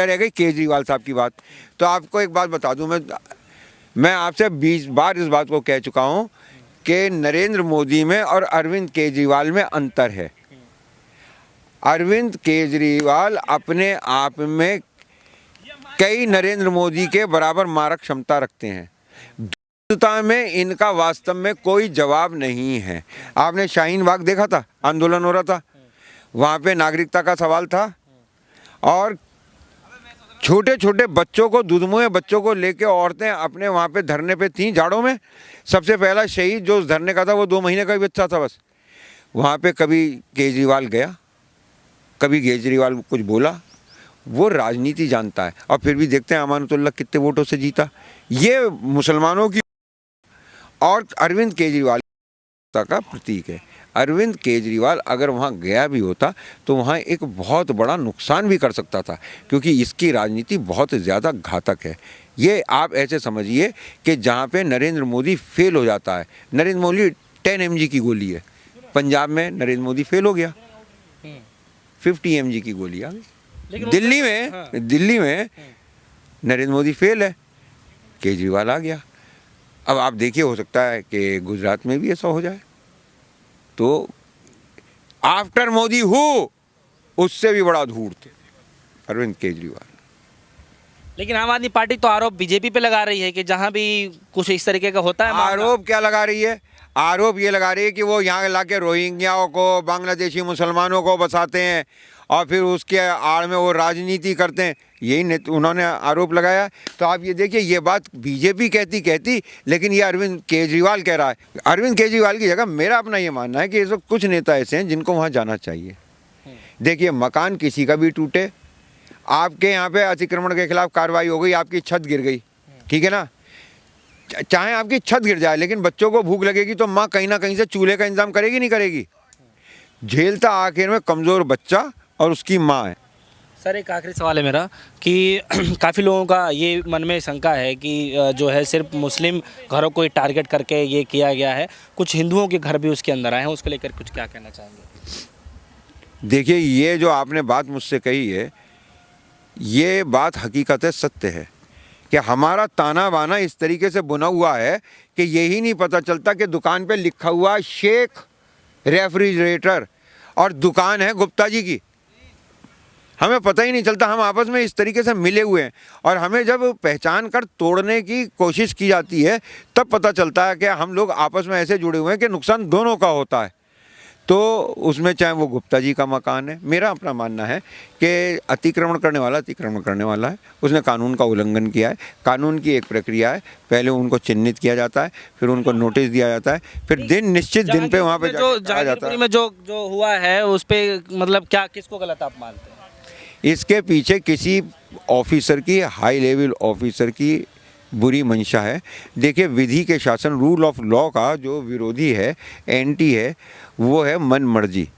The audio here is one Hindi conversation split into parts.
रह गई केजरीवाल साहब की बात। तो आपको एक बात बता दूं, मैं आपसे 20 बार इस बात को कह चुका हूं कि नरेंद्र मोदी में और अरविंद केजरीवाल में अंतर है। अरविंद केजरीवाल अपने आप में कई नरेंद्र मोदी के बराबर मारक क्षमता रखते हैं। दुष्टता में इनका वास्तव में कोई जवाब नहीं है। आपने शाहीन बाग देखा था, आंदोलन हो रहा था, वहाँ पे नागरिकता का सवाल था और छोटे छोटे बच्चों को, दुधमुए बच्चों को लेके औरतें अपने वहाँ पे धरने पे थीं झाड़ों में। सबसे पहला शहीद जो उस धरने का था वो 2 महीने का ही बच्चा था बस। वहाँ पे कभी केजरीवाल गया, कभी केजरीवाल कुछ बोला। वो राजनीति जानता है। और फिर भी देखते हैं अमानतुल्लाह कितने वोटों से जीता। ये मुसलमानों की और अरविंद केजरीवाल का प्रतीक है। अरविंद केजरीवाल अगर वहाँ गया भी होता तो वहाँ एक बहुत बड़ा नुकसान भी कर सकता था, क्योंकि इसकी राजनीति बहुत ज़्यादा घातक है। ये आप ऐसे समझिए कि जहाँ पे नरेंद्र मोदी फेल हो जाता है, नरेंद्र मोदी 10 mg की गोली है, पंजाब में नरेंद्र मोदी फेल हो गया, 50 mg की गोली आ गई। दिल्ली में नरेंद्र मोदी फेल है, केजरीवाल आ गया। अब आप देखिए, हो सकता है कि गुजरात में भी ऐसा हो जाए। तो आफ्टर मोदी हु, उससे भी बड़ा धूर्त अरविंद केजरीवाल। लेकिन आम आदमी पार्टी तो आरोप बीजेपी पे लगा रही है कि जहां भी कुछ इस तरीके का होता है। आरोप क्या लगा रही है? आरोप ये लगा रही है कि वो यहाँ लाके रोहिंग्याओं को, बांग्लादेशी मुसलमानों को बसाते हैं और फिर उसके आड़ में वो राजनीति करते हैं। यही उन्होंने आरोप लगाया। तो आप ये देखिए, ये बात बीजेपी कहती, लेकिन ये अरविंद केजरीवाल कह रहा है। अरविंद केजरीवाल की जगह मेरा अपना ये मानना है कि इस वक्त कुछ नेता ऐसे हैं जिनको वहाँ जाना चाहिए। देखिए, मकान किसी का भी टूटे, आपके यहाँ पे अतिक्रमण के खिलाफ कार्रवाई हो गई, आपकी छत गिर गई, ठीक है ना, चाहे आपकी छत गिर जाए, लेकिन बच्चों को भूख लगेगी तो माँ कहीं ना कहीं से चूल्हे का इंतजाम करेगी, नहीं करेगी? झेलता आखिर में कमज़ोर बच्चा और उसकी माँ है। सर, एक आखिरी सवाल है मेरा कि काफ़ी लोगों का ये मन में शंका है कि जो है सिर्फ मुस्लिम घरों को ही टारगेट करके ये किया गया है, कुछ हिंदुओं के घर भी उसके अंदर आए हैं, उसको लेकर कुछ क्या कहना चाहेंगे? देखिए, ये जो आपने बात मुझसे कही है, ये बात हकीकत है, सत्य है कि हमारा ताना बाना इस तरीके से बुना हुआ है कि यही नहीं पता चलता कि दुकान पे लिखा हुआ शेख रेफ्रिजरेटर और दुकान है गुप्ता जी की। हमें पता ही नहीं चलता, हम आपस में इस तरीके से मिले हुए हैं। और हमें जब पहचान कर तोड़ने की कोशिश की जाती है तब पता चलता है कि हम लोग आपस में ऐसे जुड़े हुए हैं कि नुकसान दोनों का होता है। तो उसमें चाहे वो गुप्ता जी का मकान है, मेरा अपना मानना है कि अतिक्रमण करने वाला है, उसने कानून का उल्लंघन किया है। कानून की एक प्रक्रिया है, पहले उनको चिन्हित किया जाता है, फिर उनको नोटिस दिया जाता है, फिर निश्चित दिन पे वहाँ पे जहांगीरपुरी में जो हुआ है उस पर मतलब क्या, किसको गलत आप मानते हैं? इसके पीछे किसी ऑफिसर की, हाई लेवल ऑफिसर की बुरी मंशा है। देखिए, विधि के शासन, रूल ऑफ लॉ का जो विरोधी है, एंटी है, वो है मन मर्जी।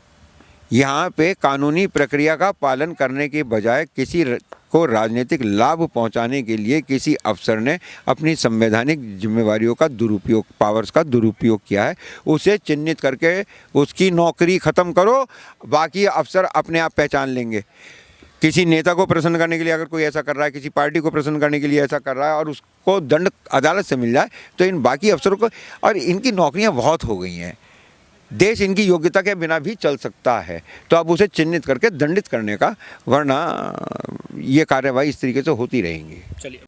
यहाँ पे कानूनी प्रक्रिया का पालन करने के बजाय किसी को राजनीतिक लाभ पहुँचाने के लिए किसी अफसर ने अपनी संवैधानिक जिम्मेवारियों का दुरुपयोग, पावर्स का दुरुपयोग किया है। उसे चिन्हित करके उसकी नौकरी ख़त्म करो, बाकी अफसर अपने आप पहचान लेंगे। किसी नेता को प्रसन्न करने के लिए अगर कोई ऐसा कर रहा है, किसी पार्टी को प्रसन्न करने के लिए ऐसा कर रहा है और उसको दंड अदालत से मिल जाए, तो इन बाकी अफसरों को, और इनकी नौकरियां बहुत हो गई हैं, देश इनकी योग्यता के बिना भी चल सकता है। तो अब उसे चिन्हित करके दंडित करने का, वरना ये कार्यवाही इस तरीके से होती रहेंगी। चलिए।